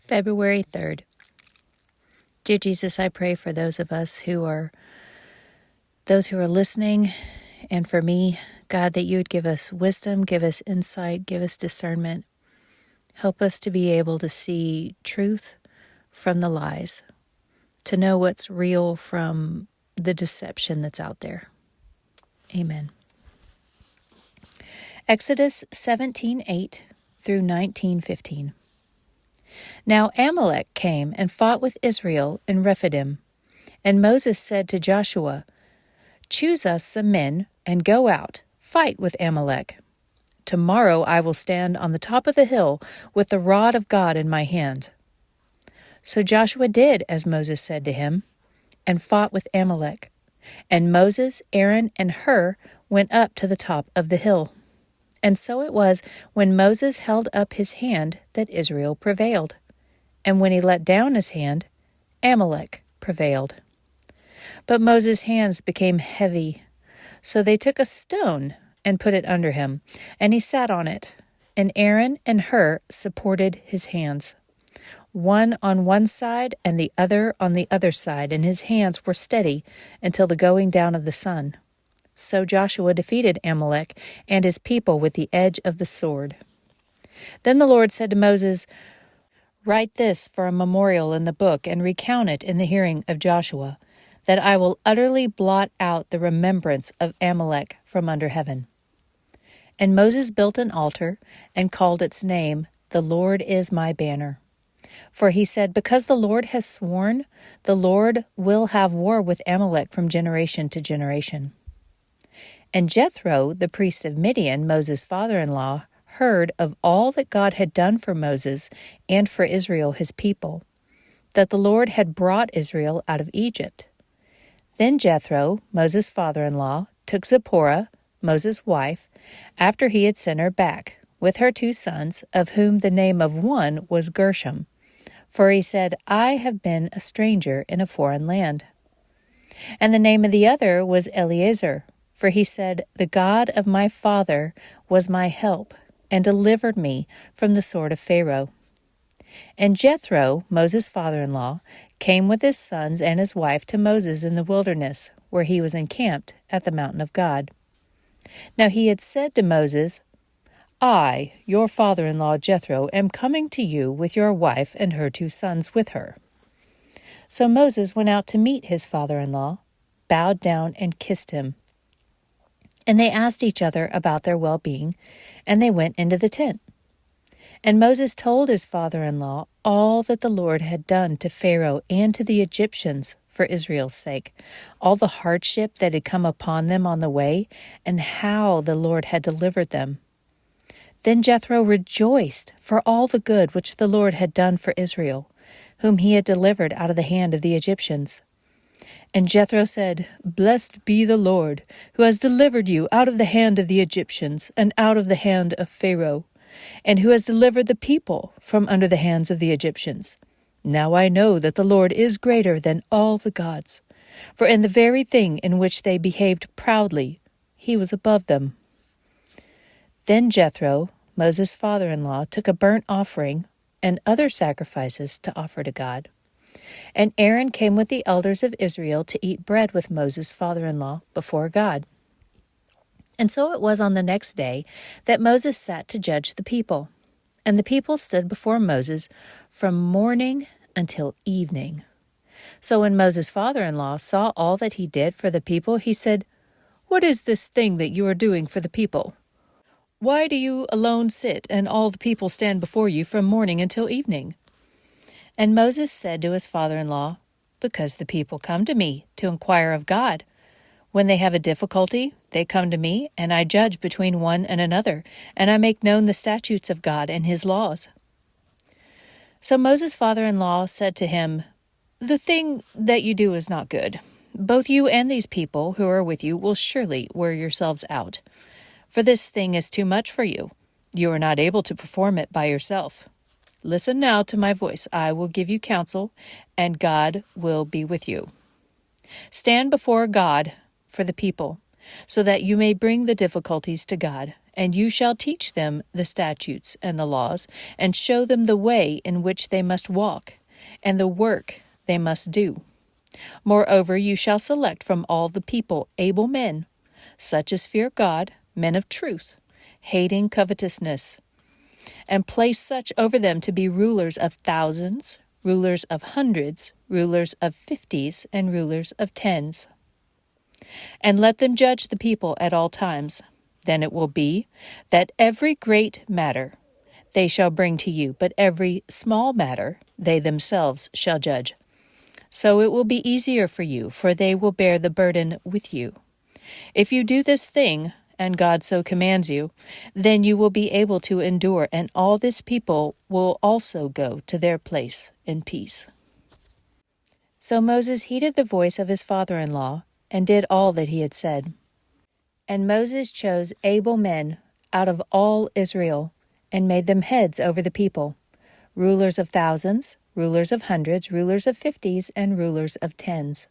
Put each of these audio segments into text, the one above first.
February 3rd. Dear Jesus, I pray for those of us who are listening, and for me, God, that you would give us wisdom, give us insight, give us discernment. Help us to be able to see truth from the lies, to know what's real from the deception that's out there. Amen. Exodus 17:8 through 19:15. Now Amalek came and fought with Israel in Rephidim. And Moses said to Joshua, "Choose us some men and go out, fight with Amalek. Tomorrow I will stand on the top of the hill with the rod of God in my hand." So Joshua did as Moses said to him, and fought with Amalek. And Moses, Aaron, and Hur went up to the top of the hill. And so it was when Moses held up his hand that Israel prevailed. And when he let down his hand, Amalek prevailed. But Moses' hands became heavy. So they took a stone and put it under him, and he sat on it. And Aaron and Hur supported his hands, one on one side and the other on the other side, and his hands were steady until the going down of the sun. So Joshua defeated Amalek and his people with the edge of the sword. Then the Lord said to Moses, "Write this for a memorial in the book and recount it in the hearing of Joshua, that I will utterly blot out the remembrance of Amalek from under heaven." And Moses built an altar and called its name, "The Lord is my banner." For he said, "Because the Lord has sworn, the Lord will have war with Amalek from generation to generation." And Jethro, the priest of Midian, Moses' father-in-law, heard of all that God had done for Moses and for Israel his people, that the Lord had brought Israel out of Egypt. Then Jethro, Moses' father-in-law, took Zipporah, Moses' wife, after he had sent her back, with her 2 sons, of whom the name of one was Gershom. For he said, "I have been a stranger in a foreign land." And the name of the other was Eleazar. For he said, "The God of my father was my help, and delivered me from the sword of Pharaoh." And Jethro, Moses' father-in-law, came with his sons and his wife to Moses in the wilderness, where he was encamped at the mountain of God. Now he had said to Moses, "I, your father-in-law Jethro, am coming to you with your wife and her 2 sons with her." So Moses went out to meet his father-in-law, bowed down and kissed him. And they asked each other about their well-being, and they went into the tent. And Moses told his father-in-law all that the Lord had done to Pharaoh and to the Egyptians for Israel's sake, all the hardship that had come upon them on the way, and how the Lord had delivered them. Then Jethro rejoiced for all the good which the Lord had done for Israel, whom he had delivered out of the hand of the Egyptians. And Jethro said, "Blessed be the Lord, who has delivered you out of the hand of the Egyptians and out of the hand of Pharaoh, and who has delivered the people from under the hands of the Egyptians. Now I know that the Lord is greater than all the gods, for in the very thing in which they behaved proudly, he was above them." Then Jethro, Moses' father-in-law, took a burnt offering and other sacrifices to offer to God. And Aaron came with the elders of Israel to eat bread with Moses' father-in-law before God. And so it was on the next day that Moses sat to judge the people. And the people stood before Moses from morning until evening. So when Moses' father-in-law saw all that he did for the people, he said, "What is this thing that you are doing for the people? Why do you alone sit, and all the people stand before you from morning until evening?" And Moses said to his father-in-law, "Because the people come to me to inquire of God. When they have a difficulty, they come to me, and I judge between one and another, and I make known the statutes of God and his laws." So Moses' father-in-law said to him, "The thing that you do is not good. Both you and these people who are with you will surely wear yourselves out. For this thing is too much for you. You are not able to perform it by yourself. Listen now to my voice. I will give you counsel, and God will be with you. Stand before God for the people, so that you may bring the difficulties to God, And you shall teach them the statutes and the laws, and show them the way in which they must walk, and the work they must do. Moreover, you shall select from all the people able men, such as fear God, men of truth, hating covetousness, and place such over them to be rulers of thousands, rulers of hundreds, rulers of 50s, and rulers of 10s. And let them judge the people at all times. Then it will be that every great matter they shall bring to you, but every small matter they themselves shall judge. So it will be easier for you, for they will bear the burden with you. If you do this thing, and God so commands you, then you will be able to endure, and all this people will also go to their place in peace. So Moses heeded the voice of his father-in-law, and did all that he had said. And Moses chose able men out of all Israel, and made them heads over the people, rulers of thousands, rulers of hundreds, rulers of 50s, and rulers of 10s.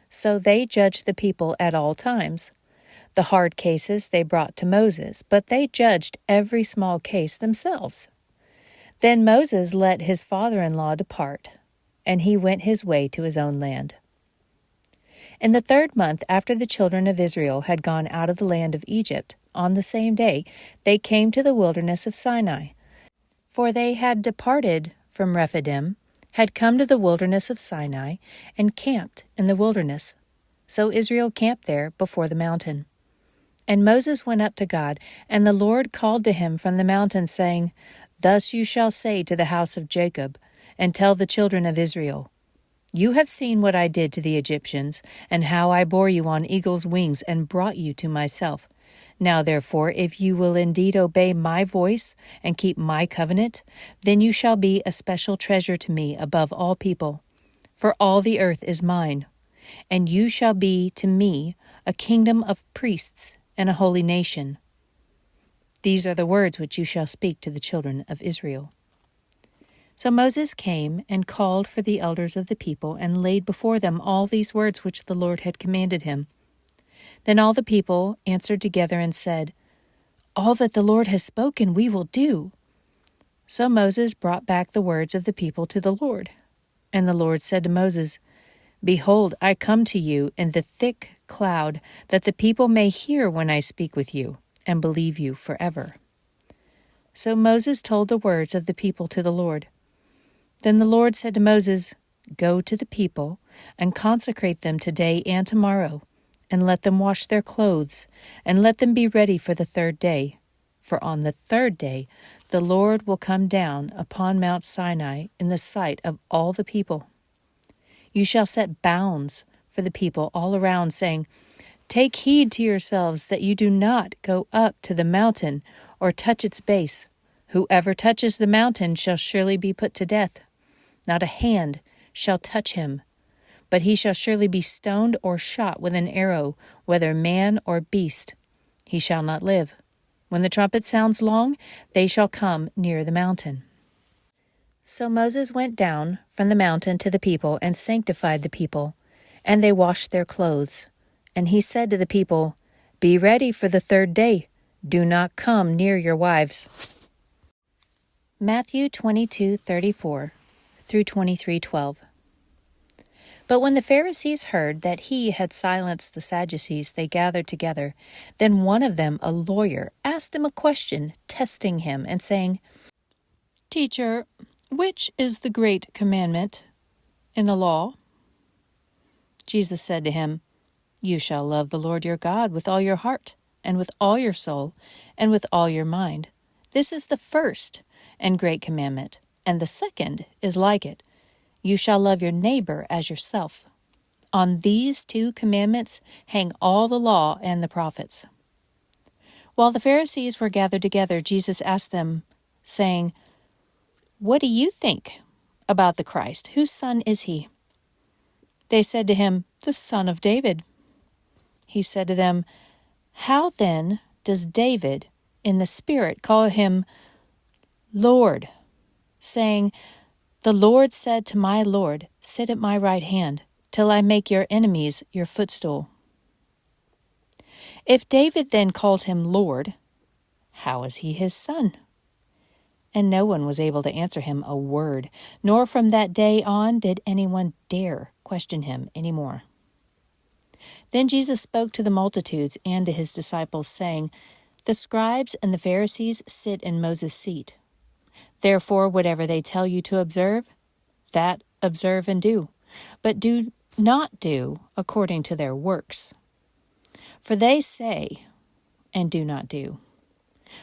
So they judged the people at all times. The hard cases they brought to Moses, but they judged every small case themselves. Then Moses let his father-in-law depart, and he went his way to his own land. In the 3rd month after the children of Israel had gone out of the land of Egypt, on the same day they came to the wilderness of Sinai. For they had departed from Rephidim, had come to the wilderness of Sinai, and camped in the wilderness. So Israel camped there before the mountain. And Moses went up to God, and the Lord called to him from the mountain, saying, Thus you shall say to the house of Jacob, and tell the children of Israel, You have seen what I did to the Egyptians, and how I bore you on eagle's wings and brought you to myself. Now therefore, if you will indeed obey my voice and keep my covenant, then you shall be a special treasure to me above all people. For all the earth is mine, and you shall be to me a kingdom of priests and a holy nation. These are the words which you shall speak to the children of Israel. So Moses came and called for the elders of the people, and laid before them all these words which the Lord had commanded him. Then all the people answered together and said, All that the Lord has spoken we will do. So Moses brought back the words of the people to the Lord. And the Lord said to Moses, Behold, I come to you in the thick cloud, that the people may hear when I speak with you, and believe you forever. So Moses told the words of the people to the Lord. Then the Lord said to Moses, Go to the people, and consecrate them today and tomorrow, and let them wash their clothes, and let them be ready for the 3rd day. For on the 3rd day the Lord will come down upon Mount Sinai in the sight of all the people. You shall set bounds for the people all around, saying, Take heed to yourselves that you do not go up to the mountain or touch its base. Whoever touches the mountain shall surely be put to death. Not a hand shall touch him, but he shall surely be stoned or shot with an arrow, whether man or beast. He shall not live. When the trumpet sounds long, they shall come near the mountain. So Moses went down from the mountain to the people and sanctified the people, and they washed their clothes. And he said to the people, Be ready for the 3rd day. Do not come near your wives. Matthew 22:34 through 23:12. But when the Pharisees heard that he had silenced the Sadducees, they gathered together. Then one of them, a lawyer, asked him a question, testing him, and saying, Teacher, which is the great commandment in the law? Jesus said to him, You shall love the Lord your God with all your heart, and with all your soul, and with all your mind. This is the first and great commandment, and the second is like it. You shall love your neighbor as yourself. On these 2 commandments hang all the law and the prophets. While the Pharisees were gathered together, Jesus asked them, saying, What do you think about the Christ? Whose son is he? They said to him, The son of David. He said to them, How then does David in the Spirit call him Lord, saying, The Lord said to my Lord, Sit at my right hand, till I make your enemies your footstool. If David then calls him Lord, How is he his son?" And no one was able to answer him a word, nor from that day on did anyone dare question him any more. Then Jesus spoke to the multitudes and to his disciples, saying, "The scribes and the Pharisees sit in Moses' seat. Therefore, whatever they tell you to observe, that observe and do, but do not do according to their works. For they say and do not do.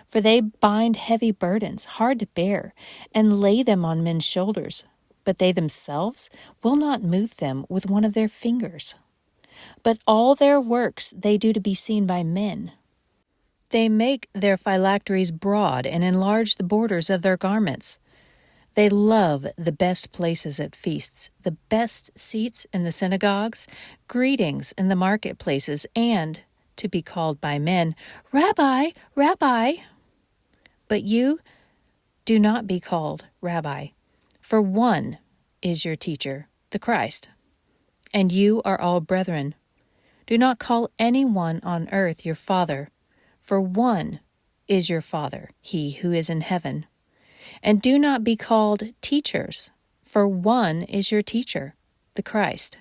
For they bind heavy burdens, hard to bear, and lay them on men's shoulders, but they themselves will not move them with one of their fingers. But all their works they do to be seen by men. They make their phylacteries broad and enlarge the borders of their garments. They love the best places at feasts, the best seats in the synagogues, greetings in the marketplaces, and to be called by men, 'Rabbi, Rabbi.' But you do not be called Rabbi, for one is your teacher, the Christ, and you are all brethren. Do not call anyone on earth your father, for one is your Father, he who is in heaven. And do not be called teachers, for one is your teacher, the Christ.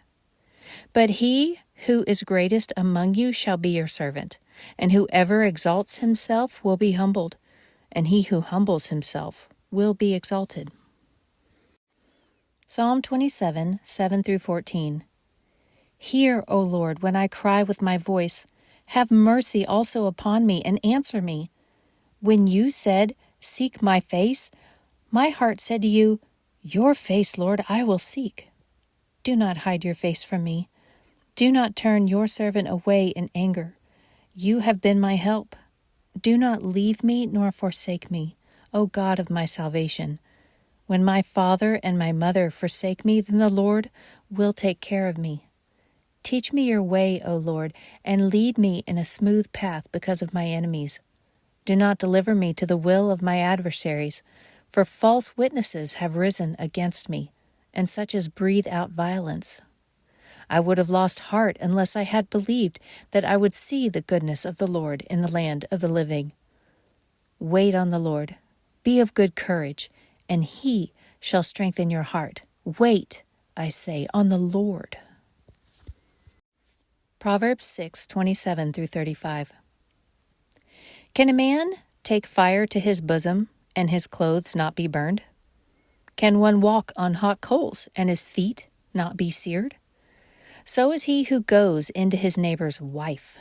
But he who is greatest among you shall be your servant, and whoever exalts himself will be humbled, and he who humbles himself will be exalted." Psalm 27, 7 through 14. Hear, O Lord, when I cry with my voice. Have mercy also upon me and answer me. When you said, "Seek my face," my heart said to you, "Your face, Lord, I will seek." Do not hide your face from me. Do not turn your servant away in anger. You have been my help. Do not leave me nor forsake me, O God of my salvation. When my father and my mother forsake me, then the Lord will take care of me. Teach me your way, O Lord, and lead me in a smooth path because of my enemies. Do not deliver me to the will of my adversaries, for false witnesses have risen against me, and such as breathe out violence. I would have lost heart unless I had believed that I would see the goodness of the Lord in the land of the living. Wait on the Lord. Be of good courage, and he shall strengthen your heart. Wait, I say, on the Lord. Proverbs 6:27 through 35. Can a man take fire to his bosom and his clothes not be burned? Can one walk on hot coals and his feet not be seared? So is he who goes into his neighbor's wife.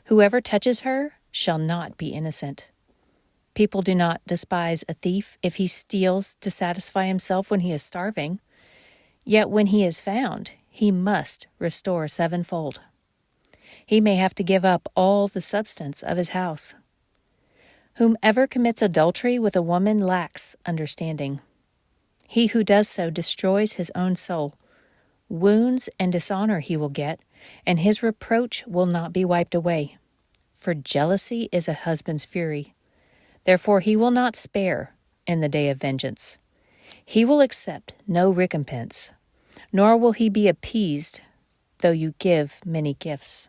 Whoever touches her shall not be innocent. People do not despise a thief if he steals to satisfy himself when he is starving. Yet when he is found, he must restore sevenfold. He may have to give up all the substance of his house. Whomever commits adultery with a woman lacks understanding. He who does so destroys his own soul. Wounds and dishonor he will get, and his reproach will not be wiped away. For jealousy is a husband's fury. Therefore he will not spare in the day of vengeance. He will accept no recompense, nor will he be appeased, though you give many gifts.